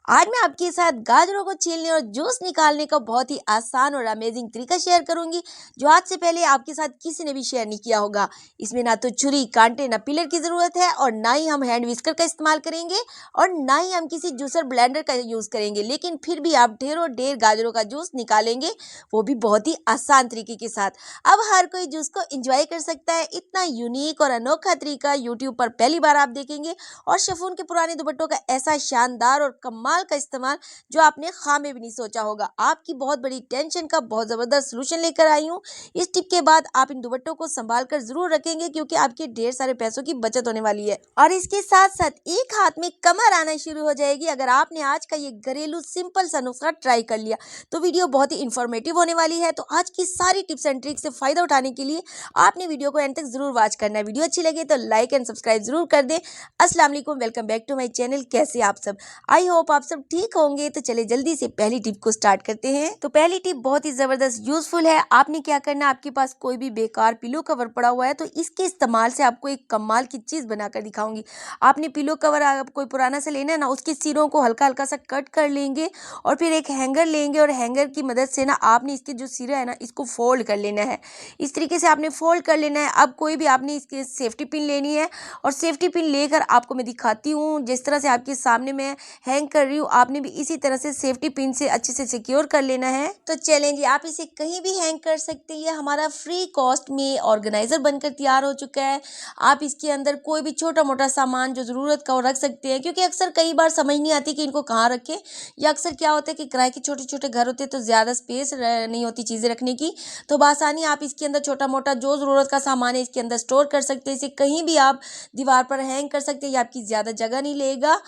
आज मैं आपके साथ गाजरों को छीलने और जूस निकालने का बहुत ही आसान और अमेजिंग तरीका शेयर करूंगी, जो आज से पहले आपके साथ किसी ने भी शेयर नहीं किया होगा। इसमें ना तो छुरी, कांटे, ना पिलर की ज़रूरत है और ना ही हम हैंड विस्कर का इस्तेमाल करेंगे और ना ही हम किसी जूसर ब्लेंडर का यूज़ करेंगे। लेकिन फिर भी आप ढेरों ढेर गाजरों का जूस निकालेंगे, वो भी बहुत ही आसान तरीके के साथ। अब हर कोई जूस को इंजॉय कर सकता है। इतना यूनिक और अनोखा तरीका यूट्यूब पर पहली बार आप देखेंगे। और शिफॉन के पुराने दुपट्टों का ऐसा शानदार और कमाल का इस्तेमाल जो आपने ख्वाब में भी नहीं सोचा होगा। आपकी बहुत बड़ी टेंशन का बहुत ज़बरदस्त सलूशन लेकर आई हूँ। इस टिप के बाद आप इन दुपट्टों को संभाल कर ज़रूर रखेंगे, क्योंकि आपके ढेर सारे पैसों की बचत होने वाली है और इसके साथ साथ एक हाथ में कमर आना शुरू हो जाएगी। अगर आपने आज का ये घरेलू सिंपल सा नुस्खा ट्राई कर लिया तो वीडियो बहुत ही इन्फॉर्मेटिव होने वाली है। तो आज की सारी टिप्स एंड ट्रिक्स से फ़ायदा उठाने के लिए आपने वीडियो को एंड तक ज़रूर वॉच करना है। वीडियो अच्छी लगे तो लाइक एंड सब्सक्राइब जरूर कर दें। अस्सलाम वालेकुम, welcome back to my channel. कैसे आप सब? आई होप आप सब ठीक होंगे। तो चले जल्दी से पहली टिप को स्टार्ट करते हैं। तो पहली टिप बहुत ही ज़बरदस्त यूजफुल है। आपने क्या करना, आपके पास कोई भी बेकार पिलो कवर पड़ा हुआ है तो इसके इस्तेमाल से आपको एक कमाल की चीज़ बनाकर दिखाऊंगी। आपने पिलो कवर कोई पुराना से लेना है ना, उसके सिरों को हल्का हल्का सा कट कर लेंगे और फिर एक हैंगर लेंगे और हैंगर की मदद से ना आपने इसके जो सिरा है ना, इसको फोल्ड कर लेना है। इस तरीके से आपने फोल्ड कर लेना है। अब कोई भी आपने इसकी सेफ्टी पिन लेनी है और सेफ्टी पिन लेकर आपको मैं दिखाती हूँ। जिस तरह से आपके सामने मैं हैंग कर रही हूँ, आपने भी इसी तरह से सेफ्टी पिन से अच्छे से सिक्योर कर लेना है। तो चलें जी, आप इसे कहीं भी हैंग कर सकते हैं। हमारा फ्री कॉस्ट में ऑर्गेनाइजर बनकर तैयार हो चुका है। आप इसके अंदर कोई भी छोटा मोटा सामान जो ज़रूरत का वो रख सकते हैं, क्योंकि अक्सर कई बार समझ नहीं आती कि इनको कहाँ रखें। या अक्सर क्या होता है कि किराए के छोटे छोटे घर होते हैं तो ज़्यादा स्पेस नहीं होती चीज़ें रखने की। तो बासानी आप इसके अंदर छोटा मोटा जो ज़रूरत का सामान है इसके अंदर स्टोर कर सकते हैं। इसे कहीं भी आप दीवार पर हैंग कर सकते हैं, ये आपकी ज़्यादा जगह नहीं लेगा।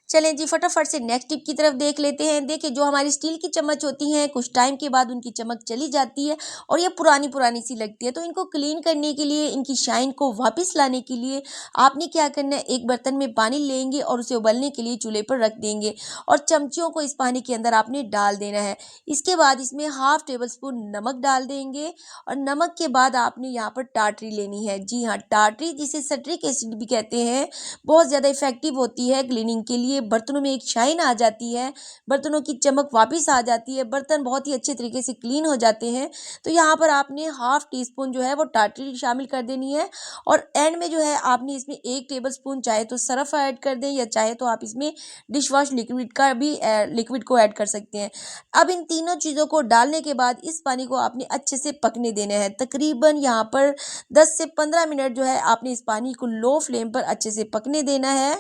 चलें जी, फटाफट से नेक्स्ट टिप की तरफ देख लेते हैं। देखिए, जो हमारी स्टील की चम्मच होती हैं, कुछ टाइम के बाद उनकी चमक चली जाती है और ये पुरानी पुरानी सी लगती है। तो इनको क्लीन करने के लिए, इनकी शाइन को वापस लाने के लिए आपने क्या करना है, एक बर्तन में पानी लेंगे और उसे उबलने के लिए चूल्हे पर रख देंगे और चमचियों को इस पानी के अंदर आपने डाल देना है। इसके बाद इसमें हाफ टेबल स्पून नमक डाल देंगे और नमक के बाद आपने यहाँ पर टाटरी लेनी है। जी हाँ, टाटरी, जिसे सिट्रिक एसिड भी कहते हैं, बहुत ज़्यादा इफेक्टिव होती है क्लीनिंग के लिए। बर्तनों में एक शाइन आ जाती है, बर्तनों की चमक वापस आ जाती है, बर्तन बहुत ही अच्छे तरीके से क्लीन हो जाते हैं। तो यहाँ पर आपने हाफ टी स्पून जो है वो टाटरी शामिल कर देनी है और एंड में जो है आपने इसमें 1 टेबल स्पून चाहे तो सरफ ऐड कर दें या चाहे तो आप इसमें डिश वॉश लिक्विड का भी लिक्विड को ऐड कर सकते हैं। अब इन तीनों चीज़ों को डालने के बाद इस पानी को आपने अच्छे से पकने देना है। तकरीबन यहाँ पर 10 से 15 मिनट जो है आपने इस पानी को लो फ्लेम पर अच्छे से पकने देना है।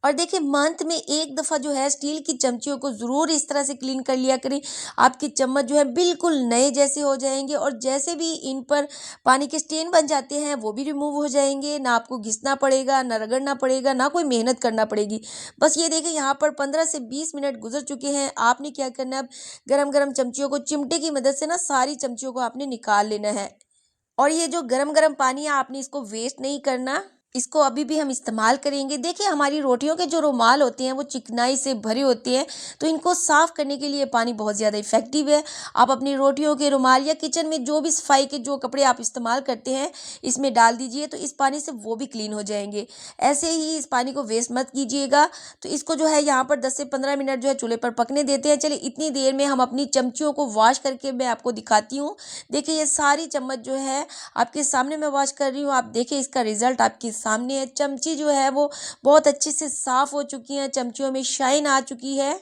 और देखिए, मंथ में एक दफ़ा जो है स्टील की चमचियों को ज़रूर इस तरह से क्लीन कर लिया करें। आपकी चम्मच जो है बिल्कुल नए जैसे हो जाएंगे और जैसे भी इन पर पानी के स्टेन बन जाते हैं वो भी रिमूव हो जाएंगे। ना आपको घिसना पड़ेगा, ना रगड़ना पड़ेगा, ना कोई मेहनत करना पड़ेगी। बस ये देखिए, यहाँ पर 15 से 20 मिनट गुजर चुके हैं। आपने क्या करना है, अब गरम गरम चमचियों को चिमटे की मदद से ना सारी चमचियों को आपने निकाल लेना है। और ये जो गरम गरम पानी है, आपने इसको वेस्ट नहीं करना, इसको अभी भी हम इस्तेमाल करेंगे। देखिए, हमारी रोटियों के जो रुमाल होते हैं वो चिकनाई से भरे होते हैं, तो इनको साफ़ करने के लिए पानी बहुत ज़्यादा इफेक्टिव है। आप अपनी रोटियों के रुमाल या किचन में जो भी सफाई के जो कपड़े आप इस्तेमाल करते हैं इसमें डाल दीजिए, तो इस पानी से वो भी क्लीन हो जाएंगे। ऐसे ही इस पानी को वेस्ट मत कीजिएगा। तो इसको जो है यहाँ पर 10 से 15 मिनट जो है चूल्हे पर पकने देते हैं। चलिए, इतनी देर में हम अपनी चमचियों को वॉश करके मैं आपको दिखाती हूँ। देखिए, ये सारी चम्मच जो है आपके सामने मैं वॉश कर रही हूँ। आप देखिए, इसका रिजल्ट आपके सामने है। चमची जो है वो बहुत अच्छे से साफ हो चुकी हैं, चमचियों में शाइन आ चुकी है,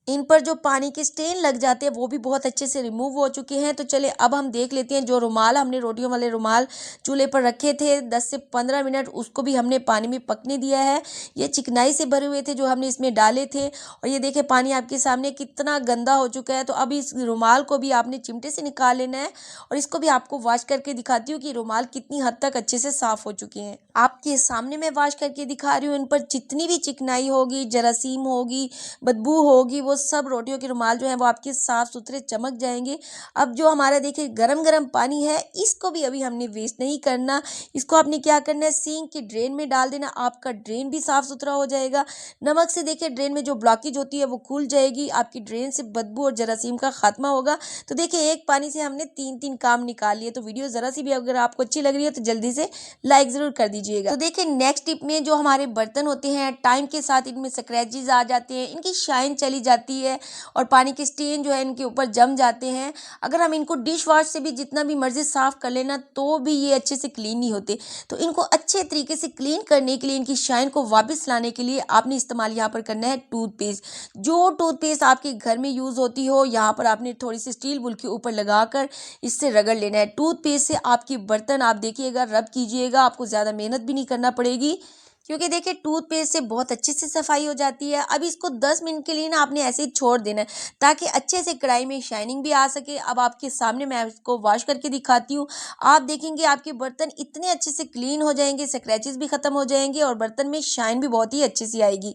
इन पर जो पानी के स्टेन लग जाते हैं वो भी बहुत अच्छे से रिमूव हो चुके हैं। तो चले अब हम देख लेते हैं, जो रुमाल हमने रोटियों वाले रुमाल चूल्हे पर रखे थे 10 से 15 मिनट, उसको भी हमने पानी में पकने दिया है। ये चिकनाई से भरे हुए थे जो हमने इसमें डाले थे और ये देखिए, पानी आपके सामने कितना गंदा हो चुका है। तो अब इस रुमाल को भी आपने चिमटे से निकाल लेना है और इसको भी आपको वॉश करके दिखाती हूँ कि रुमाल कितनी हद तक अच्छे से साफ हो चुके हैं। आपके सामने मैं वॉश करके दिखा रही हूँ। इन पर जितनी भी चिकनाई होगी, जरासीम होगी, बदबू होगी, वो सब रोटियों के रुमाल जो हैं वो आपके साफ़ सुथरे चमक जाएंगे। अब जो हमारा देखिए गरम गरम पानी है, इसको भी अभी हमने वेस्ट नहीं करना। इसको आपने क्या करना है, सिंक की ड्रेन में डाल देना, आपका ड्रेन भी साफ़ सुथरा हो जाएगा। नमक से देखिए ड्रेन में जो ब्लॉकेज होती है वो खुल जाएगी, आपकी ड्रेन से बदबू और जरासीम का खात्मा होगा। तो देखिए एक पानी से हमने 3-3 काम निकाल लिए। तो वीडियो ज़रा सी भी अगर आपको अच्छी लग रही है तो जल्दी से लाइक ज़रूर कर दीजिएगा। तो देखिए नेक्स्ट टिप में जो हमारे बर्तन होते हैं, टाइम के साथ इनमें स्क्रैचेस आ जाते हैं, इनकी शाइन चली जाती है और पानी के स्टेन जो है इनके ऊपर जम जाते हैं। अगर हम इनको डिश वॉश से भी जितना भी मर्जी साफ़ कर लेना तो भी ये अच्छे से क्लीन नहीं होते। तो इनको अच्छे तरीके से क्लीन करने के लिए, इनकी शाइन को वापस लाने के लिए आपने इस्तेमाल यहाँ पर करना है टूथपेस्ट। जो टूथपेस्ट आपके घर में यूज़ होती हो, यहाँ पर आपने थोड़ी सी स्टील वूल के ऊपर लगाकर इससे रगड़ लेना है। टूथपेस्ट से आपके बर्तन आप देखिएगा रब कीजिएगा, आपको ज़्यादा मेहनत भी नहीं करना पड़ेगी, क्योंकि देखिए टूथपेस्ट से बहुत अच्छे से सफाई हो जाती है। अब इसको 10 मिनट के लिए ना आपने ऐसे ही छोड़ देना है ताकि अच्छे से कढ़ाई में शाइनिंग भी आ सके। अब आपके सामने मैं इसको वॉश करके दिखाती हूँ। आप देखेंगे आपके बर्तन इतने अच्छे से क्लीन हो जाएंगे, स्क्रैचेस भी खत्म हो जाएंगे और बर्तन में शाइन भी बहुत ही अच्छे से आएगी।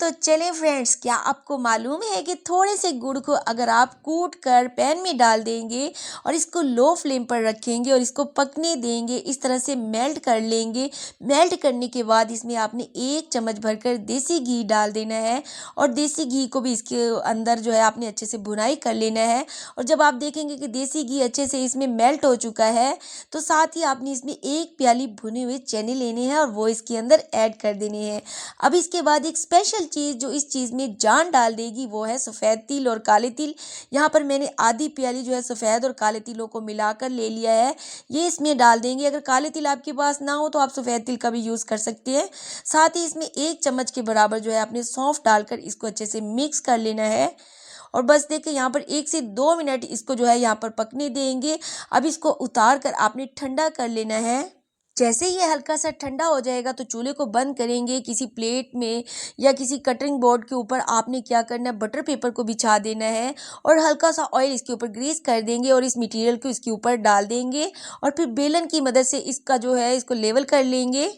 तो चलिए फ्रेंड्स, क्या आपको मालूम है कि थोड़े से गुड़ को अगर आप कूट कर पैन में डाल देंगे और इसको लो फ्लेम पर रखेंगे और इसको पकने देंगे, इस तरह से मेल्ट कर लेंगे। मेल्ट करने के बाद इसमें आपने 1 चम्मच भरकर देसी घी डाल देना है और देसी घी को भी इसके अंदर जो है आपने अच्छे से भुनाई कर लेना है। और जब आप देखेंगे कि देसी घी अच्छे से इसमें मेल्ट हो चुका है तो साथ ही आपने इसमें 1 प्याली भुने हुए चने लेने हैं और वो इसके अंदर ऐड कर देने हैं। अब इसके बाद एक स्पेशल चीज़ जो इस चीज़ में जान डाल देगी वो है सफ़ेद तिल और काले तिल। यहाँ पर मैंने आधी प्याली जो है सफ़ेद और काले तिलों को मिलाकर ले लिया है, ये इसमें डाल देंगे। अगर काले तिल आपके पास ना हो तो आप सफ़ेद तिल का भी यूज़ कर सकते हैं। साथ ही इसमें 1 चम्मच के बराबर जो है आपने सौंफ डालकर इसको अच्छे से मिक्स कर लेना है और बस देखिए यहाँ पर 1 से 2 मिनट इसको जो है यहाँ पर पकने देंगे। अब इसको उतार कर आपने ठंडा कर लेना है। जैसे ये हल्का सा ठंडा हो जाएगा तो चूल्हे को बंद करेंगे। किसी प्लेट में या किसी कटरिंग बोर्ड के ऊपर आपने क्या करना है, बटर पेपर को बिछा देना है और हल्का सा ऑयल इसके ऊपर ग्रीस कर देंगे और इस मटेरियल को इसके ऊपर डाल देंगे और फिर बेलन की मदद से इसका जो है इसको लेवल कर लेंगे।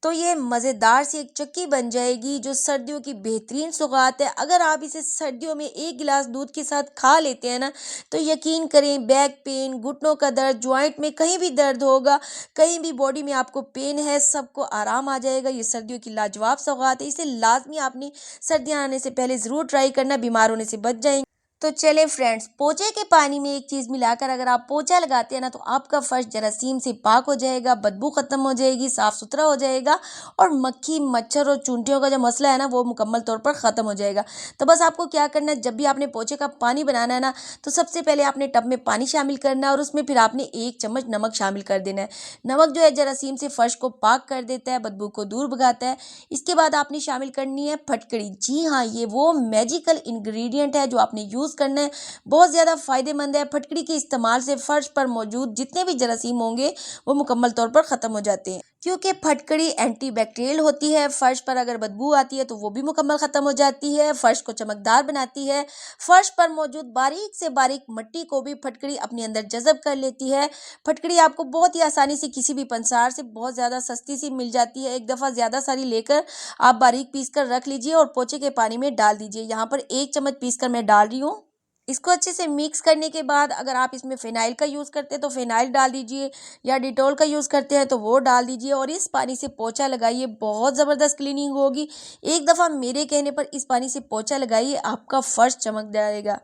तो ये मज़ेदार सी एक चक्की बन जाएगी जो सर्दियों की बेहतरीन सौगात है। अगर आप इसे सर्दियों में 1 गिलास दूध के साथ खा लेते हैं ना तो यकीन करें बैक पेन, घुटनों का दर्द, जॉइंट में कहीं भी दर्द होगा, कहीं भी बॉडी में आपको पेन है, सबको आराम आ जाएगा। ये सर्दियों की लाजवाब सौगात है, इसे लाजमी आपने सर्दियाँ आने से पहले ज़रूर ट्राई करना, बीमार होने से बच जाएंगे। तो चले फ्रेंड्स, पोछे के पानी में एक चीज़ मिलाकर अगर आप पोछा लगाते हैं ना तो आपका फर्श जरासीम से पाक हो जाएगा, बदबू ख़त्म हो जाएगी, साफ़ सुथरा हो जाएगा और मक्खी, मच्छर और चूंटियों का जो मसला है ना वो मुकम्मल तौर पर ख़त्म हो जाएगा। तो बस आपको क्या करना है, जब भी आपने पोछे का पानी बनाना है ना तो सबसे पहले आपने टब में पानी शामिल करना है और उसमें फिर आपने 1 चम्मच नमक शामिल कर देना है। नमक जो है जरासीम से फ़र्श को पाक कर देता है, बदबू को दूर भगाता है। इसके बाद आपने शामिल करनी है फटकड़ी। जी हाँ, ये वो मैजिकल इंग्रेडिएंट है जो आपने यूज़ करना है, बहुत ज़्यादा फ़ायदेमंद है। फटकड़ी के इस्तेमाल से फ़र्श पर मौजूद जितने भी जरासीम होंगे वो मुकम्मल तौर पर ख़त्म हो जाते हैं, क्योंकि फटकड़ी एंटीबैक्टीरियल होती है। फ़र्श पर अगर बदबू आती है तो वो भी मुकम्मल ख़त्म हो जाती है। फ़र्श को चमकदार बनाती है। फ़र्श पर मौजूद बारीक से बारीक मिट्टी को भी फटकड़ी अपने अंदर जज़ब कर लेती है। फटकड़ी आपको बहुत ही आसानी से किसी भी पंसार से बहुत ज़्यादा सस्ती सी मिल जाती है। एक दफ़ा ज़्यादा सारी लेकर आप बारीक पीस कर रख लीजिए और पोछे के पानी में डाल दीजिए। यहाँ पर 1 चम्मच पीस कर मैं डाल रही हूँ। इसको अच्छे से मिक्स करने के बाद अगर आप इसमें फ़िनाइल का यूज़ करते हैं तो फ़िनाइल डाल दीजिए या डिटॉल का यूज़ करते हैं तो वो डाल दीजिए और इस पानी से पोछा लगाइए, बहुत ज़बरदस्त क्लीनिंग होगी। एक दफ़ा मेरे कहने पर इस पानी से पोछा लगाइए, आपका फ़र्श चमक जाएगा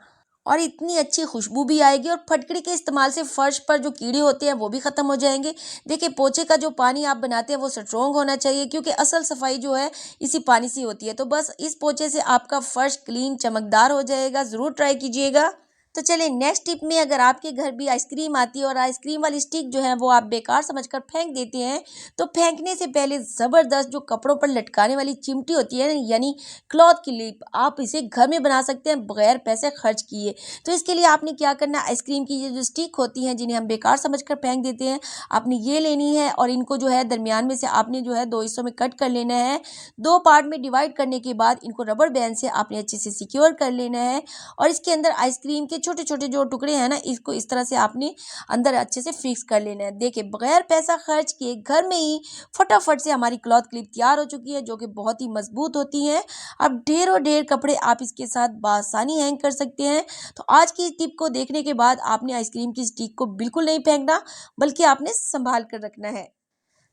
और इतनी अच्छी खुशबू भी आएगी और फटकड़ी के इस्तेमाल से फ़र्श पर जो कीड़े होते हैं वो भी ख़त्म हो जाएंगे। देखिए पोछे का जो पानी आप बनाते हैं वो स्ट्रॉन्ग होना चाहिए, क्योंकि असल सफाई जो है इसी पानी से होती है। तो बस इस पोछे से आपका फ़र्श क्लीन चमकदार हो जाएगा, ज़रूर ट्राई कीजिएगा। तो चलिए नेक्स्ट टिप में, अगर आपके घर भी आइसक्रीम आती है और आइसक्रीम वाली स्टिक जो है वो आप बेकार समझकर फेंक देते हैं, तो फेंकने से पहले ज़बरदस्त जो कपड़ों पर लटकाने वाली चिमटी होती है यानी क्लॉथ क्लिप, आप इसे घर में बना सकते हैं बगैर पैसे खर्च किए। तो इसके लिए आपने क्या करना है, आइसक्रीम की ये जो स्टिक होती हैं जिन्हें हम बेकार समझकर फेंक देते हैं, आपने ये लेनी है और इनको जो है दरमियान में से आपने जो है 2 हिस्सों में कट कर लेना है। 2 पार्ट में डिवाइड करने के बाद इनको रबर बैंड से आपने अच्छे से सिक्योर कर लेना है और इसके अंदर आइसक्रीम के छोटे छोटे जो टुकड़े हैं ना, इसको इस तरह से आपने अंदर अच्छे से फिक्स कर लेना है। देखिए बगैर पैसा खर्च किए घर में ही फटाफट से हमारी क्लॉथ क्लिप तैयार हो चुकी है, जो कि बहुत ही मजबूत होती है। अब ढेरों ढेर कपड़े आप इसके साथ बआसानी हैंग कर सकते हैं। तो आज की टिप को देखने के बाद आपने आइसक्रीम की स्टिक को बिल्कुल नहीं फेंकना, बल्कि आपने संभाल कर रखना है।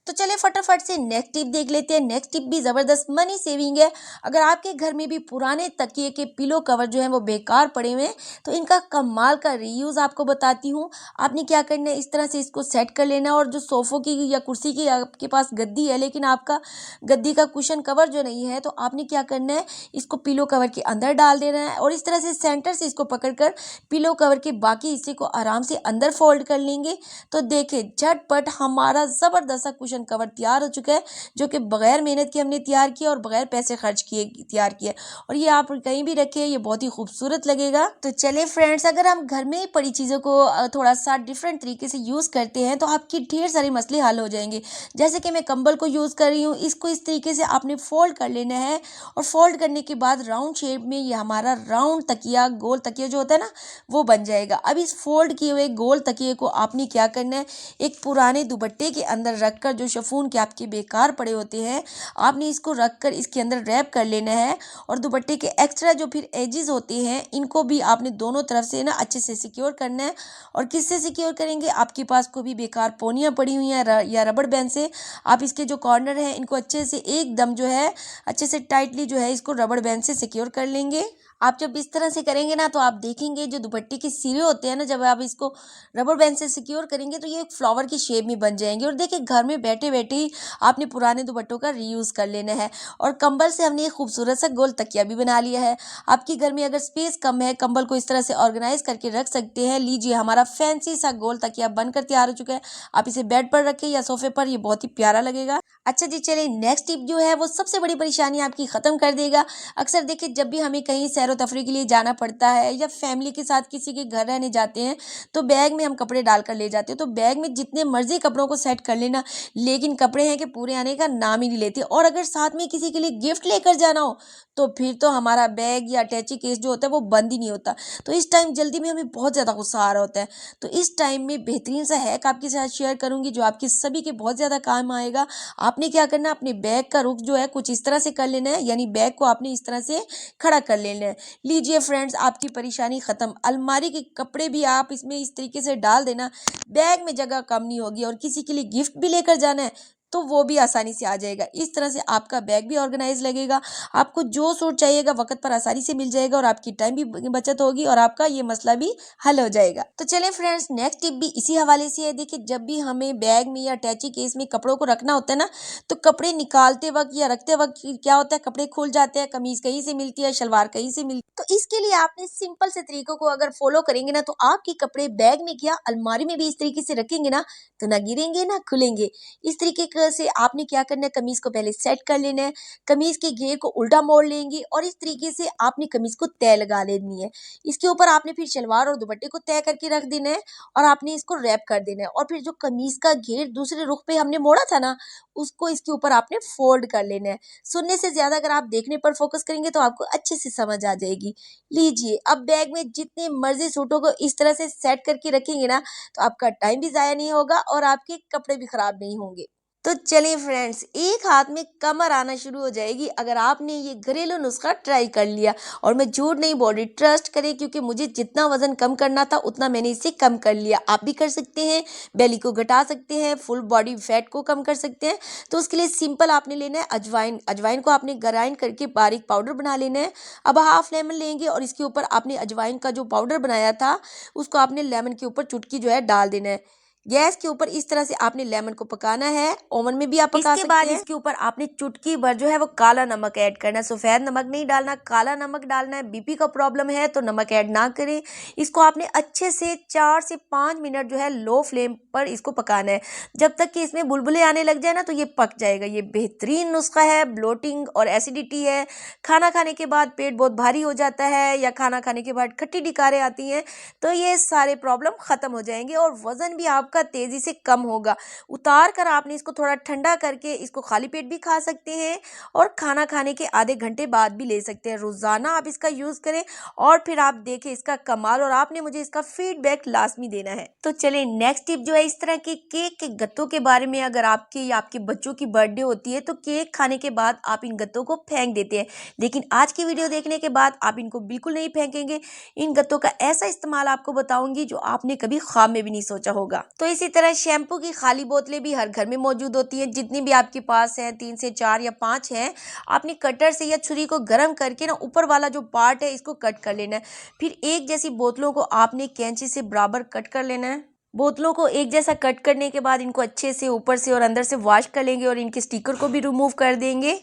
तो चलिए फटाफट से नेक्स्ट टिप देख लेते हैं। नेक्स्ट टिप भी ज़बरदस्त मनी सेविंग है। अगर आपके घर में भी पुराने तकिए के पिलो कवर जो है वो बेकार पड़े हुए हैं, तो इनका कमाल का रीयूज़ आपको बताती हूँ। आपने क्या करना है, इस तरह से इसको सेट कर लेना है। और जो सोफ़ों की या कुर्सी की आपके पास गद्दी है, लेकिन आपका गद्दी का कुशन कवर जो नहीं है, तो आपने क्या करना है, इसको पिलो कवर के अंदर डाल देना है और इस तरह से सेंटर से इसको पकड़कर पिलो कवर के बाकी हिस्से को आराम से अंदर फोल्ड कर लेंगे। तो देखिए झटपट हमारा ज़बरदस्त सा कुशन कवर तैयार हो चुका है, जो कि बगैर मेहनत के हमने तैयार किया और बगैर पैसे खर्च किए तैयार किया। और ये आप कहीं भी रखें, ये बहुत ही खूबसूरत लगेगा। तो चलिए फ्रेंड्स, अगर हम घर में पड़ी चीज़ों को थोड़ा सा डिफरेंट तरीके से यूज़ करते हैं, तो आपकी ढेर सारे मसले हल हो जाएंगे। जैसे कि मैं कंबल को यूज़ कर रही हूँ, इसको इस तरीके से आपने फोल्ड कर लेना है और फोल्ड करने के बाद राउंड शेप में ये हमारा राउंड तकिया, गोल तकिया जो होता है ना, वो बन जाएगा। अब इस फोल्ड किए हुए गोल तकिए को आपने क्या करना है, एक पुराने दुपट्टे के अंदर रखकर, जो शिफॉन के आपके बेकार पड़े होते हैं, आपने इसको रखकर इसके अंदर रैप कर लेना है। और दुपट्टे के एक्स्ट्रा जो फिर एजेस होते हैं, इनको भी आपने दोनों तरफ से ना अच्छे से सिक्योर करना है। और किससे सिक्योर करेंगे, आपके पास कोई भी बेकार पोनियाँ पड़ी हुई हैं या रबड़ बैंड से आप इसके जो कॉर्नर हैं, इनको अच्छे से एकदम जो है अच्छे से टाइटली जो है इसको रबड़ बैंड से सिक्योर कर लेंगे। आप जब इस तरह से करेंगे ना, तो आप देखेंगे जो दुपट्टे के सिरे होते हैं ना, जब आप इसको रबर बैंड से सिक्योर करेंगे, तो ये एक फ्लावर की शेप में बन जाएंगे। और देखिए घर में बैठे बैठे ही आपने पुराने दुपट्टों का रीयूज़ कर लेना है। और कंबल से हमने एक खूबसूरत सा गोल तकिया भी बना लिया है। आपके घर में अगर स्पेस कम है, कंबल को इस तरह से ऑर्गेनाइज करके रख सकते हैं। लीजिए हमारा फैंसी सा गोल तकिया बनकर तैयार हो चुका है। आप इसे बेड पर रखें या सोफे पर, ये बहुत ही प्यारा लगेगा। अच्छा जी, चलिए नेक्स्ट टिप जो है वो सबसे बड़ी परेशानी आपकी ख़त्म कर देगा। अक्सर देखिए जब भी हमें कहीं सैर तफरी के लिए जाना पड़ता है या फैमिली के साथ किसी के घर रहने जाते हैं, तो बैग में हम कपड़े डालकर ले जाते हैं। तो बैग में जितने मर्जी कपड़ों को सेट कर लेना, लेकिन कपड़े हैं कि पूरे आने का नाम ही नहीं लेते। और अगर साथ में किसी के लिए गिफ्ट लेकर जाना हो, तो फिर तो हमारा बैग या अटैची केस जो होता है वो बंद ही नहीं होता। तो इस टाइम जल्दी में हमें बहुत ज़्यादा गुस्सा आ रहा होता है। तो इस टाइम में बेहतरीन सा हैक आपके साथ शेयर करूंगी, जो आपके सभी के बहुत ज़्यादा काम आएगा। आपने क्या करना है, अपने बैग का रुख जो है कुछ इस तरह से कर लेना है, यानी बैग को आपने इस तरह से खड़ा कर लेना है। लीजिए फ्रेंड्स, आपकी परेशानी ख़त्म। अलमारी के कपड़े भी आप इसमें इस तरीके से डाल देना, बैग में जगह कम नहीं होगी। और किसी के लिए गिफ्ट भी लेकर जाना है, तो वो भी आसानी से आ जाएगा। इस तरह से आपका बैग भी ऑर्गेनाइज लगेगा। आपको जो सूट चाहिएगा वक्त पर आसानी से मिल जाएगा और आपकी टाइम भी बचत होगी और आपका ये मसला भी हल हो जाएगा। तो चलिए फ्रेंड्स, नेक्स्ट टिप भी इसी हवाले से है। देखिए जब भी हमें बैग में या अटैची केस में कपड़ों को रखना होता है ना, तो कपड़े निकालते वक्त या रखते वक्त क्या होता है, कपड़े खुल जाते हैं, कमीज कहीं से मिलती है, शलवार कहीं से मिलती है। तो इसके लिए आपने सिंपल से तरीकों को अगर फॉलो करेंगे ना, तो आपके कपड़े बैग में क्या अलमारी में भी इस तरीके से रखेंगे ना, तो ना गिरेंगे ना खुलेंगे। इस तरीके से आपने क्या करना है, कमीज को पहले सेट कर लेना है। कमीज के घेर को उल्टा मोड़ लेंगे और इस तरीके से आपने कमीज को तय लगा लेनी है। इसके ऊपर आपने फिर शलवार और दुपट्टे को तय करके रख देना है और आपने इसको रैप कर देना है। और फिर जो कमीज का घेर दूसरे रुख पे हमने मोड़ा था ना, उसको इसके ऊपर आपने फोल्ड कर लेना है। सुनने से ज्यादा अगर आप देखने पर फोकस करेंगे, तो आपको अच्छे से समझ आ जाएगी। लीजिए, अब बैग में जितने मर्जी सूटों को इस तरह से सेट करके रखेंगे ना, तो आपका टाइम भी ज़ाया नहीं होगा और आपके कपड़े भी खराब नहीं होंगे। तो चलिए फ्रेंड्स, एक हाथ में कमर आना शुरू हो जाएगी अगर आपने ये घरेलू नुस्खा ट्राई कर लिया। और मैं झूठ नहीं बोल रही, ट्रस्ट करें, क्योंकि मुझे जितना वजन कम करना था उतना मैंने इसे कम कर लिया। आप भी कर सकते हैं, बेली को घटा सकते हैं, फुल बॉडी फैट को कम कर सकते हैं। तो उसके लिए सिंपल आपने लेना है अजवाइन। अजवाइन को आपने ग्राइंड करके बारीक पाउडर बना लेना है। अब हाफ लेमन लेंगे और इसके ऊपर आपने अजवाइन का जो पाउडर बनाया था, उसको आपने लेमन के ऊपर चुटकी जो है डाल देना है। गैस के ऊपर इस तरह से आपने लेमन को पकाना है। ओवन में भी आप पका सकते हैं। इसके ऊपर आपने चुटकी भर जो है वो काला नमक ऐड करना है। सफेद नमक नहीं डालना, काला नमक डालना है। बीपी का प्रॉब्लम है तो नमक ऐड ना करें। इसको आपने अच्छे से 4 से 5 मिनट जो है लो फ्लेम पर इसको पकाना है, जब तक कि इसमें बुलबुले आने लग जाए ना, तो ये पक जाएगा। ये बेहतरीन नुस्खा है। ब्लोटिंग और एसिडिटी है, खाना खाने के बाद पेट बहुत भारी हो जाता है या खाना खाने के बाद खट्टी डिकारें आती हैं, तो ये सारे प्रॉब्लम खत्म हो जाएंगे और वजन भी आपका आपका तेज़ी से कम होगा। उतार कर आपने इसको थोड़ा ठंडा करके इसको खाली पेट भी खा सकते हैं और खाना खाने के आधे घंटे बाद भी ले सकते हैं। रोज़ाना आप इसका यूज़ करें और फिर आप देखें इसका कमाल, और आपने मुझे इसका फीडबैक लाज़मी देना है। तो चलिए नेक्स्ट टिप जो है इस तरह के केक के गत्तों के बारे में। अगर आपके या आपके बच्चों की बर्थडे होती है तो केक खाने के बाद आप इन गत्तों को फेंक देते हैं, लेकिन आज की वीडियो देखने के बाद आप इनको बिल्कुल नहीं फेंकेंगे। इन गत्तों का ऐसा इस्तेमाल आपको बताऊंगी जो आपने कभी ख्वाब में भी नहीं सोचा होगा। तो इसी तरह शैम्पू की खाली बोतलें भी हर घर में मौजूद होती हैं, जितनी भी आपके पास हैं, 3 से 4 या 5 हैं। आपने कटर से या छुरी को गर्म करके ना ऊपर वाला जो पार्ट है इसको कट कर लेना है। फिर एक जैसी बोतलों को आपने कैंची से बराबर कट कर लेना है। बोतलों को एक जैसा कट करने के बाद इनको अच्छे से ऊपर से और अंदर से वॉश कर लेंगे और इनके स्टिकर को भी रिमूव कर देंगे।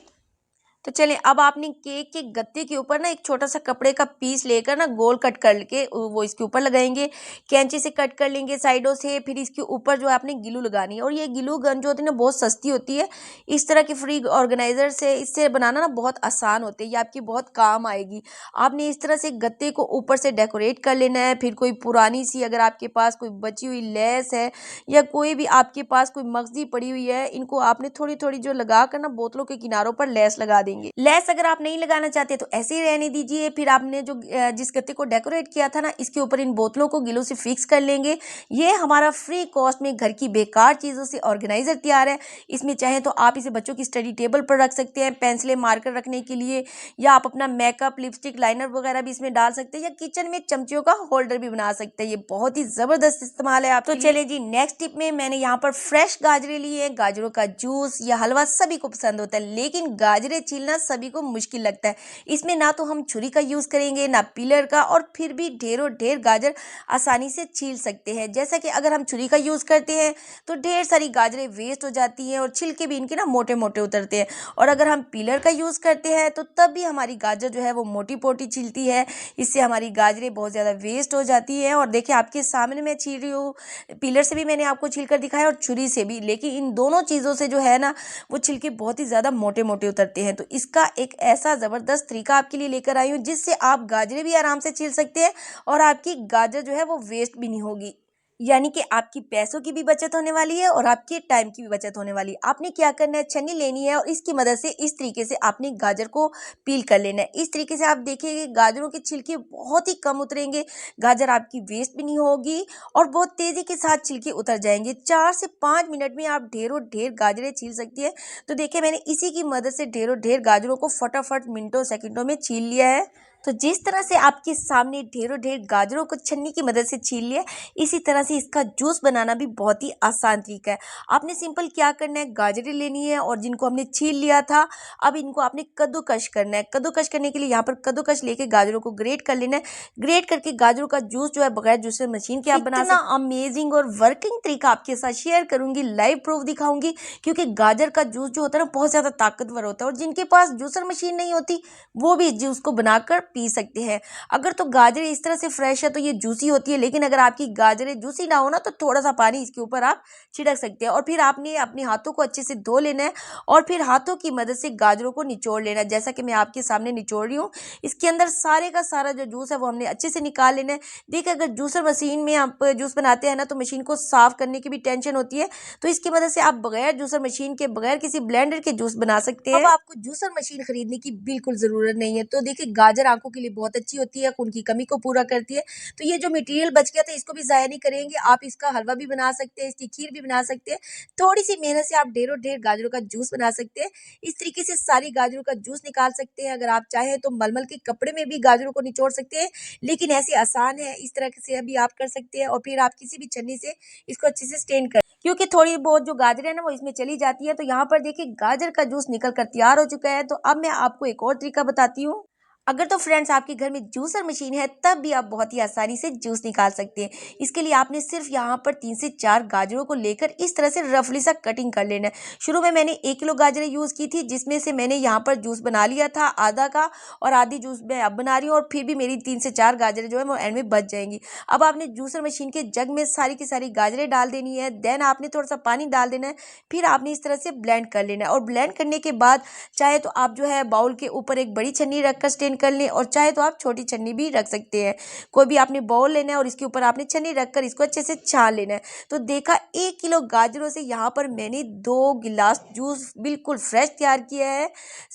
तो चलिए अब आपने केक के गत्ते के ऊपर ना एक छोटा सा कपड़े का पीस लेकर ना गोल कट करके वो इसके ऊपर लगाएंगे। कैंची से कट कर लेंगे साइडों से। फिर इसके ऊपर जो है आपने ग्लू लगानी है, और ये ग्लू गन जो होती है ना बहुत सस्ती होती है। इस तरह के फ्री ऑर्गेनाइजर से इससे बनाना ना बहुत आसान होते हैं, ये आपकी बहुत काम आएगी। आपने इस तरह से गत्ते को ऊपर से डेकोरेट कर लेना है। फिर कोई पुरानी सी अगर आपके पास कोई बची हुई लेस है या कोई भी आपके पास कोई मगजी पड़ी हुई है, इनको आपने थोड़ी थोड़ी जो लगा कर ना बोतलों के किनारों पर लेस लगा देंगे। लेस अगर आप नहीं लगाना चाहते तो ऐसे ही रहने दीजिए। फिर आपने जो जिस गत्ते को डेकोरेट किया था ना इसके ऊपर इन बोतलों को ग्लू से फिक्स कर लेंगे। ये हमारा फ्री कॉस्ट में घर की बेकार चीज़ों से ऑर्गेनाइजर तैयार है। इसमें चाहे तो आप इसे बच्चों की स्टडी टेबल पर रख सकते हैं, पेंसिलें मार्कर रखने के लिए, या आप अपना मेकअप लिपस्टिक लाइनर वगैरह भी इसमें डाल सकते हैं, या किचन में चमचियों का होल्डर भी बना सकते हैं। ये बहुत ही जबरदस्त इस्तेमाल है आप। तो चलिए जी नेक्स्ट टिप में मैंने यहाँ पर फ्रेश गाजरें ली है। गाजरों का जूस या हलवा सभी को पसंद होता है, लेकिन गाजरें छीलना सभी को मुश्किल लगता है। इसमें ना तो हम छुरी का यूज करेंगे ना पिलर का, और फिर भी ढेरों ढेर गाजर आसानी से छील सकते हैं। जैसा कि अगर हम छुरी का यूज करते हैं तो ढेर सारी गाजरें वेस्ट हो जाती हैं और छिलके भी इनके ना मोटे मोटे उतरते हैं, और अगर हम पिलर का यूज करते हैं तो तब भी हमारी गाजर जो है वो मोटी पोटी छिलती है। इससे हमारी गाजरें बहुत ज्यादा वेस्ट हो जाती है। और देखिए आपके सामने मैं छील रही हूँ, पिलर से भी मैंने आपको छील कर दिखाया और छुरी से भी, लेकिन इन दोनों चीज़ों से जो है ना वो छिलके बहुत ही ज़्यादा मोटे मोटे उतरते हैं। तो इसका एक ऐसा ज़बरदस्त तरीका आपके लिए लेकर आई हूँ जिससे आप गाजरें भी आराम से छील सकते हैं और आपकी गाजर जो है वो वेस्ट भी नहीं होगी। यानी कि आपकी पैसों की भी बचत होने वाली है और आपके टाइम की भी बचत होने वाली है। आपने क्या करना है, छन्नी लेनी है और इसकी मदद से इस तरीके से आपने गाजर को पील कर लेना है। इस तरीके से आप देखिए गाजरों के छिलके बहुत ही कम उतरेंगे, गाजर आपकी वेस्ट भी नहीं होगी और बहुत तेज़ी के साथ छिलके उतर जाएंगे। 4 से 5 मिनट में आप ढेरों ढेर गाजरें छील सकती है। तो देखिए मैंने इसी की मदद से ढेरों ढेर गाजरों को फटाफट मिनटों सेकंडों में छील लिया है। तो जिस तरह से आपके सामने ढेरों ढेर गाजरों को छन्नी की मदद से छील लिया, इसी तरह से इसका जूस बनाना भी बहुत ही आसान तरीका है। आपने सिंपल क्या करना है, गाजरें लेनी है और जिनको हमने छील लिया था अब इनको आपने कद्दूकश करना है। कद्दूकश करने के लिए यहाँ पर कद्दूकश लेके गाजरों को ग्रेट कर लेना है। ग्रेट करके गाजरों का जूस जो है बगैर जूसर मशीन के आप बना सकते हैं। अमेजिंग और वर्किंग तरीका आपके साथ शेयर करूंगी, लाइव प्रूफ दिखाऊंगी, क्योंकि गाजर का जूस जो होता है ना बहुत ज़्यादा ताकतवर होता है और जिनके पास जूसर मशीन नहीं होती वो भी इस जूस को बनाकर पी सकते हैं। अगर तो गाजरें इस तरह से फ्रेश है तो ये जूसी होती है, लेकिन अगर आपकी गाजरें जूसी ना हो ना तो थोड़ा सा पानी इसके ऊपर आप छिड़क सकते हैं और फिर आपने अपने हाथों को अच्छे से धो लेना है और फिर हाथों की मदद से गाजरों को निचोड़ लेना है, जैसा कि मैं आपके सामने निचोड़ रही हूँ। इसके अंदर सारे का सारा जो जूस है वो हमने अच्छे से निकाल लेना है। देखिए अगर जूसर मशीन में आप जूस बनाते हैं ना तो मशीन को साफ करने की भी टेंशन होती है, तो इसकी मदद से आप बगैर जूसर मशीन के, बगैर किसी ब्लेंडर के जूस बना सकते हैं। अब आपको जूसर मशीन खरीदने की बिल्कुल जरूरत नहीं है। तो देखिए गाजर आंखों के लिए बहुत अच्छी होती है, खून की कमी को पूरा करती है। तो ये जो मटेरियल बच गया था इसको भी ज़ाया नहीं करेंगे, आप इसका हलवा भी बना सकते हैं, इसकी खीर भी बना सकते हैं। थोड़ी सी मेहनत से आप ढेरों ढेर गाजरों का जूस बना सकते हैं। इस तरीके से सारी गाजरों का जूस निकाल सकते हैं। अगर आप चाहें तो मलमल के कपड़े में भी गाजरों को निचोड़ सकते हैं, लेकिन ऐसे आसान है इस तरह से अभी आप कर सकते हैं। और फिर आप किसी भी छन्नी से इसको अच्छे से स्टेन कर, क्योंकि थोड़ी बहुत जो गाजर है ना वो इसमें चली जाती है। तो यहाँ पर देखिए गाजर का जूस निकल कर तैयार हो चुका है। तो अब मैं आपको एक और तरीका बताती हूँ। अगर तो फ्रेंड्स आपके घर में जूसर मशीन है तब भी आप बहुत ही आसानी से जूस निकाल सकते हैं। इसके लिए आपने सिर्फ यहाँ पर 3 से 4 गाजरों को लेकर इस तरह से रफली सा कटिंग कर लेना है। शुरू में मैंने 1 किलो गाजरें यूज़ की थी, जिसमें से मैंने यहाँ पर जूस बना लिया था आधा का, और आधी जूस मैं अब बना रही हूँ और फिर भी मेरी 3 से 4 गाजरें जो है वो एंड में बच जाएंगी। अब आपने जूसर मशीन के जग में सारी की सारी गाजरें डाल देनी है। देन आपने थोड़ा सा पानी डाल देना है। फिर आपने इस तरह से ब्लेंड कर लेना है और ब्लेंड करने के बाद चाहे तो आप जो है बाउल के ऊपर एक बड़ी छन्नी रखकर स्टेन कर लें और चाहे तो आप छोटी छन्नी भी रख सकते हैं। कोई भी आपने बाउल लेना है और इसके ऊपर आपने छन्नी रखकर इसको अच्छे से छान लेना है। तो देखा 1 किलो गाजरों से यहाँ पर मैंने 2 गिलास जूस बिल्कुल फ्रेश तैयार किया है।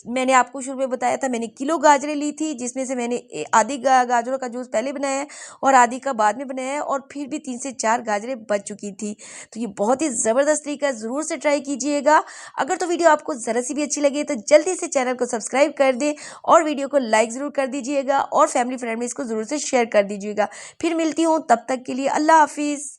मैंने आपको शुरू में बताया था मैंने किलो गाजरें ली थी, जिसमें से मैंने आधी गाजरों का जूस पहले बनाया है और आधी का बाद में बनाया है, और फिर भी 3 से 4 गाजरें बच चुकी थी। तो ये बहुत ही ज़बरदस्त तरीका है, ज़रूर से ट्राई कीजिएगा। अगर तो वीडियो आपको ज़रा सी भी अच्छी लगे तो जल्दी से चैनल को सब्सक्राइब कर दें और वीडियो को लाइक ज़रूर कर दीजिएगा और फैमिली फ्रेंड में इसको ज़रूर से शेयर कर दीजिएगा। फिर मिलती हूँ, तब तक के लिए अल्लाह हाफिज़।